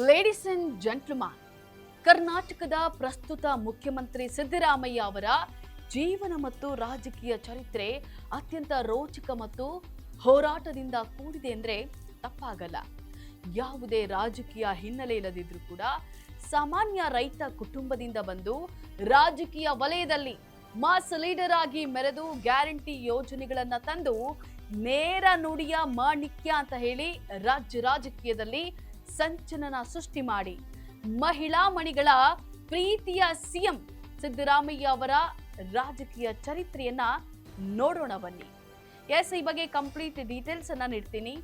Ladies and gentleman, ಕರ್ನಾಟಕದ ಪ್ರಸ್ತುತ ಮುಖ್ಯಮಂತ್ರಿ ಸಿದ್ದರಾಮಯ್ಯ ಅವರ ಜೀವನ ಮತ್ತು ರಾಜಕೀಯ ಚರಿತ್ರೆ ಅತ್ಯಂತ ರೋಚಕ ಮತ್ತು ಹೋರಾಟದಿಂದ ಕೂಡಿದೆ ಅಂದ್ರೆ ತಪ್ಪಾಗಲ್ಲ. ಯಾವುದೇ ರಾಜಕೀಯ ಹಿನ್ನೆಲೆ ಇಲ್ಲದಿದ್ರೂ ಕೂಡ ಸಾಮಾನ್ಯ ರೈತ ಕುಟುಂಬದಿಂದ ಬಂದು ರಾಜಕೀಯ ವಲಯದಲ್ಲಿ ಮಾಸ್ ಲೀಡರ್ ಆಗಿ ಮೆರೆದು ಗ್ಯಾರಂಟಿ ಯೋಜನೆಗಳನ್ನ ತಂದು ನೇರ ನುಡಿಯ ಮಾಣಿಕ್ಯ ಅಂತ ಹೇಳಿ ರಾಜ್ಯ ರಾಜಕೀಯದಲ್ಲಿ ಸಂಚಲನ ಸೃಷ್ಟಿ ಮಾಡಿ ಮಹಿಳಾ ಮಣಿಗಳ ಪ್ರೀತಿಯ ಸಿಎಂ ಸಿದ್ದರಾಮಯ್ಯ ಅವರ ರಾಜಕೀಯ ಚರಿತ್ರೆಯನ್ನ ನೋಡೋಣ ಬನ್ನಿ. ಈ ಬಗ್ಗೆ ಕಂಪ್ಲೀಟ್ ಡೀಟೇಲ್ಸ್ ಅನ್ನ ನೀಡ್ತೀನಿ.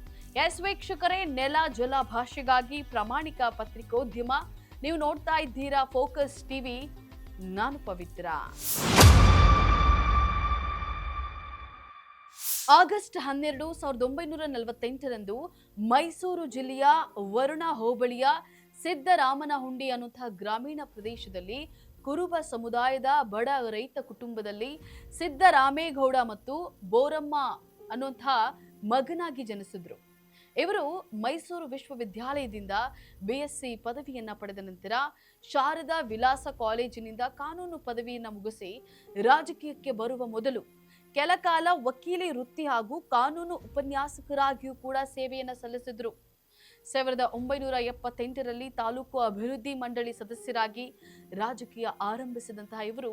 ವೀಕ್ಷಕರೇ, ನೆಲ ಜಲ ಭಾಷೆಗಾಗಿ ಪ್ರಾಮಾಣಿಕ ಪತ್ರಿಕೋದ್ಯಮ. ನೀವು ನೋಡ್ತಾ ಇದ್ದೀರಾ ಫೋಕಸ್ ಟಿವಿ. ನಾನು ಪವಿತ್ರ. ಆಗಸ್ಟ್ 12, 1948ರಂದು ಮೈಸೂರು ಜಿಲ್ಲೆಯ ವರುಣ ಹೋಬಳಿಯ ಸಿದ್ದರಾಮನಹುಂಡಿ ಅನ್ನುವಂತಹ ಗ್ರಾಮೀಣ ಪ್ರದೇಶದಲ್ಲಿ ಕುರುಬ ಸಮುದಾಯದ ಬಡ ರೈತ ಕುಟುಂಬದಲ್ಲಿ ಸಿದ್ದರಾಮೇಗೌಡ ಮತ್ತು ಬೋರಮ್ಮ ಅನ್ನುವಂತಹ ಮಗನಾಗಿ ಜನಿಸಿದ್ರು. ಇವರು ಮೈಸೂರು ವಿಶ್ವವಿದ್ಯಾಲಯದಿಂದ BSc ಪದವಿಯನ್ನ ಪಡೆದ ನಂತರ ಶಾರದಾ ವಿಲಾಸ ಕಾಲೇಜಿನಿಂದ ಕಾನೂನು ಪದವಿಯನ್ನ ಮುಗಿಸಿ ರಾಜಕೀಯಕ್ಕೆ ಬರುವ ಮೊದಲು ಕೆಲ ಕಾಲ ವಕೀಲಿ ವೃತ್ತಿ ಹಾಗೂ ಕಾನೂನು ಉಪನ್ಯಾಸಕರಾಗಿಯೂ ಕೂಡ ಸೇವೆಯನ್ನ ಸಲ್ಲಿಸಿದ್ರು. 1978ರಲ್ಲಿ ತಾಲೂಕು ಅಭಿವೃದ್ಧಿ ಮಂಡಳಿ ಸದಸ್ಯರಾಗಿ ರಾಜಕೀಯ ಆರಂಭಿಸಿದಂತಹ ಇವರು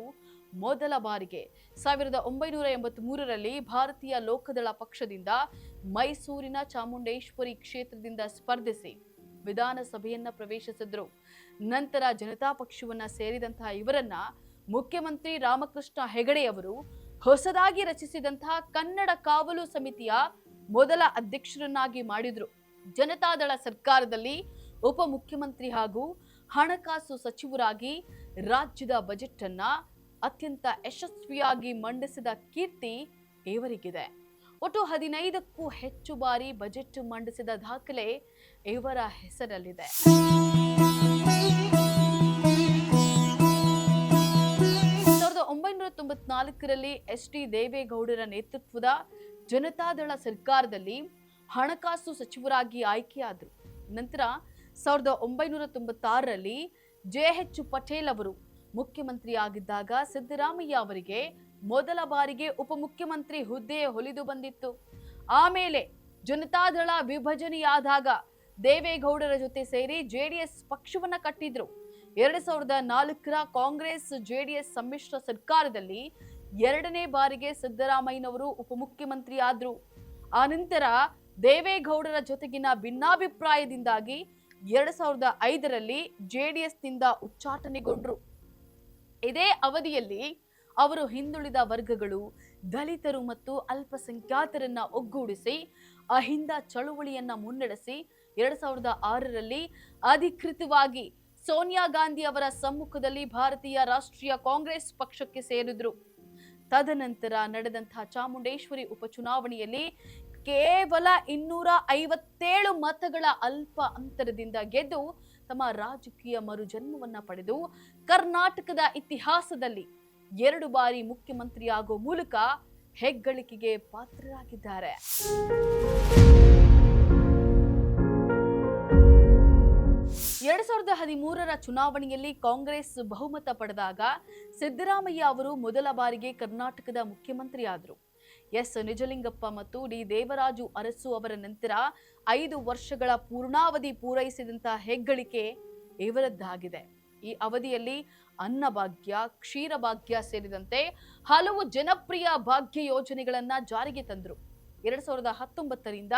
ಮೊದಲ ಬಾರಿಗೆ 1983ರಲ್ಲಿ ಭಾರತೀಯ ಲೋಕದಳ ಪಕ್ಷದಿಂದ ಮೈಸೂರಿನ ಚಾಮುಂಡೇಶ್ವರಿ ಕ್ಷೇತ್ರದಿಂದ ಸ್ಪರ್ಧಿಸಿ ವಿಧಾನಸಭೆಯನ್ನ ಪ್ರವೇಶಿಸಿದ್ರು. ನಂತರ ಜನತಾ ಪಕ್ಷವನ್ನ ಸೇರಿದಂತಹ ಇವರನ್ನ ಮುಖ್ಯಮಂತ್ರಿ ರಾಮಕೃಷ್ಣ ಹೆಗಡೆ ಅವರು ಹೊಸದಾಗಿ ರಚಿಸಿದಂತಹ ಕನ್ನಡ ಕಾವಲು ಸಮಿತಿಯ ಮೊದಲ ಅಧ್ಯಕ್ಷರನ್ನಾಗಿ ಮಾಡಿದ್ರು. ಜನತಾದಳ ಸರ್ಕಾರದಲ್ಲಿ ಉಪಮುಖ್ಯಮಂತ್ರಿ ಹಾಗೂ ಹಣಕಾಸು ಸಚಿವರಾಗಿ ರಾಜ್ಯದ ಬಜೆಟ್ ಅನ್ನ ಅತ್ಯಂತ ಯಶಸ್ವಿಯಾಗಿ ಮಂಡಿಸಿದ ಕೀರ್ತಿ ಇವರಿಗಿದೆ. ಒಟ್ಟು 15ಕ್ಕೂ ಹೆಚ್ಚು ಬಾರಿ ಬಜೆಟ್ ಮಂಡಿಸಿದ ದಾಖಲೆ ಇವರ ಹೆಸರಲ್ಲಿದೆ. 1994ರಲ್ಲಿ HD ದೇವೇಗೌಡರ ನೇತೃತ್ವದ ಜನತಾದಳ ಸರ್ಕಾರದಲ್ಲಿ ಹಣಕಾಸು ಸಚಿವರಾಗಿ ಆಯ್ಕೆಯಾದರು. ನಂತರ 1996ರಲ್ಲಿ JH ಪಟೇಲ್ ಅವರು ಮುಖ್ಯಮಂತ್ರಿಯಾಗಿದ್ದಾಗ ಸಿದ್ದರಾಮಯ್ಯ ಅವರಿಗೆ ಮೊದಲ ಬಾರಿಗೆ ಉಪಮುಖ್ಯಮಂತ್ರಿ ಹುದ್ದೆ ಹೊಲಿದು ಬಂದಿತ್ತು. ಆಮೇಲೆ ಜನತಾದಳ ವಿಭಜನೆಯಾದಾಗ ದೇವೇಗೌಡರ ಜೊತೆ ಸೇರಿ JDS ಪಕ್ಷವನ್ನ ಕಟ್ಟಿದ್ರು. 2004ರ ಕಾಂಗ್ರೆಸ್ JDS ಸಮ್ಮಿಶ್ರ ಸರ್ಕಾರದಲ್ಲಿ ಎರಡನೇ ಬಾರಿಗೆ ಸಿದ್ದರಾಮಯ್ಯನವರು ಉಪಮುಖ್ಯಮಂತ್ರಿ ಆದ್ರು. ಆನಂತರ ದೇವೇಗೌಡರ ಜೊತೆಗಿನ ಭಿನ್ನಾಭಿಪ್ರಾಯದಿಂದಾಗಿ 2005ರಲ್ಲಿ JDSನಿಂದ ಉಚ್ಚಾಟನೆಗೊಂಡ್ರು. ಇದೇ ಅವಧಿಯಲ್ಲಿ ಅವರು ಹಿಂದುಳಿದ ವರ್ಗಗಳು, ದಲಿತರು ಮತ್ತು ಅಲ್ಪಸಂಖ್ಯಾತರನ್ನ ಒಗ್ಗೂಡಿಸಿ ಅಹಿಂದ ಚಳುವಳಿಯನ್ನ ಮುನ್ನಡೆಸಿ 2006ರಲ್ಲಿ ಅಧಿಕೃತವಾಗಿ ಸೋನಿಯಾ ಗಾಂಧಿ ಅವರ ಸಮ್ಮುಖದಲ್ಲಿ ಭಾರತೀಯ ರಾಷ್ಟ್ರೀಯ ಕಾಂಗ್ರೆಸ್ ಪಕ್ಷಕ್ಕೆ ಸೇರಿದ್ರು. ತದನಂತರ ನಡೆದಂತಹ ಚಾಮುಂಡೇಶ್ವರಿ ಉಪಚುನಾವಣೆಯಲ್ಲಿ ಕೇವಲ 257 ಮತಗಳ ಅಲ್ಪ ಅಂತರದಿಂದ ಗೆದ್ದು ತಮ್ಮ ರಾಜಕೀಯ ಮರುಜನ್ಮವನ್ನ ಪಡೆದು ಕರ್ನಾಟಕದ ಇತಿಹಾಸದಲ್ಲಿ 2 ಬಾರಿ ಮುಖ್ಯಮಂತ್ರಿಯಾಗುವ ಮೂಲಕ ಹೆಗ್ಗಳಿಕೆಗೆ ಪಾತ್ರರಾಗಿದ್ದಾರೆ. 2013ರ ಚುನಾವಣೆಯಲ್ಲಿ ಕಾಂಗ್ರೆಸ್ ಬಹುಮತ ಪಡೆದಾಗ ಸಿದ್ದರಾಮಯ್ಯ ಅವರು ಮೊದಲ ಬಾರಿಗೆ ಕರ್ನಾಟಕದ ಮುಖ್ಯಮಂತ್ರಿ ಆದರು. ನಿಜಲಿಂಗಪ್ಪ ಮತ್ತು ಡಿ ದೇವರಾಜು ಅರಸು ಅವರ ನಂತರ 5 ವರ್ಷಗಳ ಪೂರ್ಣಾವಧಿ ಪೂರೈಸಿದಂತಹ ಹೆಗ್ಗಳಿಕೆ ಇವರದ್ದಾಗಿದೆ. ಈ ಅವಧಿಯಲ್ಲಿ ಅನ್ನಭಾಗ್ಯ, ಕ್ಷೀರಭಾಗ್ಯ ಸೇರಿದಂತೆ ಹಲವು ಜನಪ್ರಿಯ ಭಾಗ್ಯ ಯೋಜನೆಗಳನ್ನ ಜಾರಿಗೆ ತಂದರು. 2019ರಿಂದ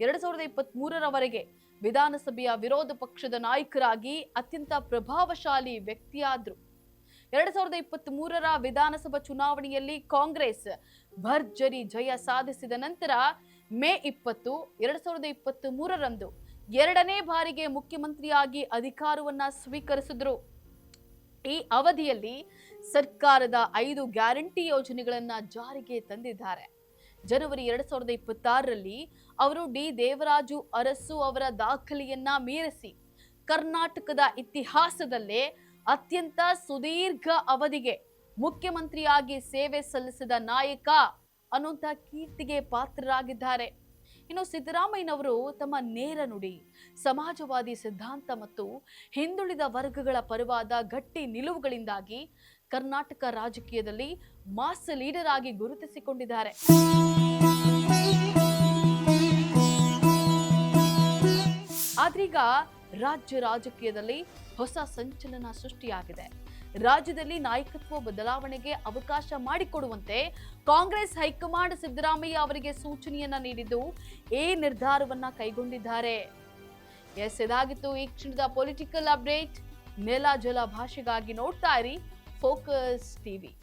2023ರವರೆಗೆ ವಿಧಾನಸಭೆಯ ವಿರೋಧ ಪಕ್ಷದ ನಾಯಕರಾಗಿ ಅತ್ಯಂತ ಪ್ರಭಾವಶಾಲಿ ವ್ಯಕ್ತಿಯಾದ್ರು. 2023ರ ವಿಧಾನಸಭಾ ಚುನಾವಣೆಯಲ್ಲಿ ಕಾಂಗ್ರೆಸ್ ಭರ್ಜರಿ ಜಯ ಸಾಧಿಸಿದ ನಂತರ ಮೇ 20, 2023ರಂದು ಎರಡನೇ ಬಾರಿಗೆ ಮುಖ್ಯಮಂತ್ರಿಯಾಗಿ ಅಧಿಕಾರವನ್ನ ಸ್ವೀಕರಿಸಿದ್ರು. ಈ ಅವಧಿಯಲ್ಲಿ ಸರ್ಕಾರದ 5 ಗ್ಯಾರಂಟಿ ಯೋಜನೆಗಳನ್ನ ಜಾರಿಗೆ ತಂದಿದ್ದಾರೆ. ಜನವರಿ 2026ರಲ್ಲಿ ಅವರು ಡಿ ದೇವರಾಜು ಅರಸು ಅವರ ದಾಖಲೆಯನ್ನ ಮೀರಿಸಿ ಕರ್ನಾಟಕದ ಇತಿಹಾಸದಲ್ಲೇ ಅತ್ಯಂತ ಸುದೀರ್ಘ ಅವಧಿಗೆ ಮುಖ್ಯಮಂತ್ರಿಯಾಗಿ ಸೇವೆ ಸಲ್ಲಿಸಿದ ನಾಯಕ ಅನ್ನುವಂಥ ಕೀರ್ತಿಗೆ ಪಾತ್ರರಾಗಿದ್ದಾರೆ. ಇನ್ನು ಸಿದ್ದರಾಮಯ್ಯನವರು ತಮ್ಮ ನೇರ ನುಡಿ, ಸಮಾಜವಾದಿ ಸಿದ್ಧಾಂತ ಮತ್ತು ಹಿಂದುಳಿದ ವರ್ಗಗಳ ಪರವಾದ ಗಟ್ಟಿ ನಿಲುವುಗಳಿಂದಾಗಿ ಕರ್ನಾಟಕ ರಾಜಕೀಯದಲ್ಲಿ ಮಾಸ್ ಲೀಡರ್ ಆಗಿ ಗುರುತಿಸಿಕೊಂಡಿದ್ದಾರೆ. ಆದ್ರೀಗ ರಾಜ್ಯ ರಾಜಕೀಯದಲ್ಲಿ ಹೊಸ ಸಂಚಲನ ಸೃಷ್ಟಿಯಾಗಿದೆ. ರಾಜ್ಯದಲ್ಲಿ ನಾಯಕತ್ವ ಬದಲಾವಣೆಗೆ ಅವಕಾಶ ಮಾಡಿಕೊಡುವಂತೆ ಕಾಂಗ್ರೆಸ್ ಹೈಕಮಾಂಡ್ ಸಿದ್ದರಾಮಯ್ಯ ಅವರಿಗೆ ಸೂಚನೆಯನ್ನ ನೀಡಿದ್ದು ಈ ನಿರ್ಧಾರವನ್ನ ಕೈಗೊಂಡಿದ್ದಾರೆ. ಇದಾಗಿತ್ತು ಈ ಕ್ಷಣದ ಪೊಲಿಟಿಕಲ್ ಅಪ್ಡೇಟ್. ನೆಲ ಜಲ ಭಾಷೆಗಾಗಿ ನೋಡ್ತಾ ಇರಿ ಫೋಕಸ್ ಟಿವಿ.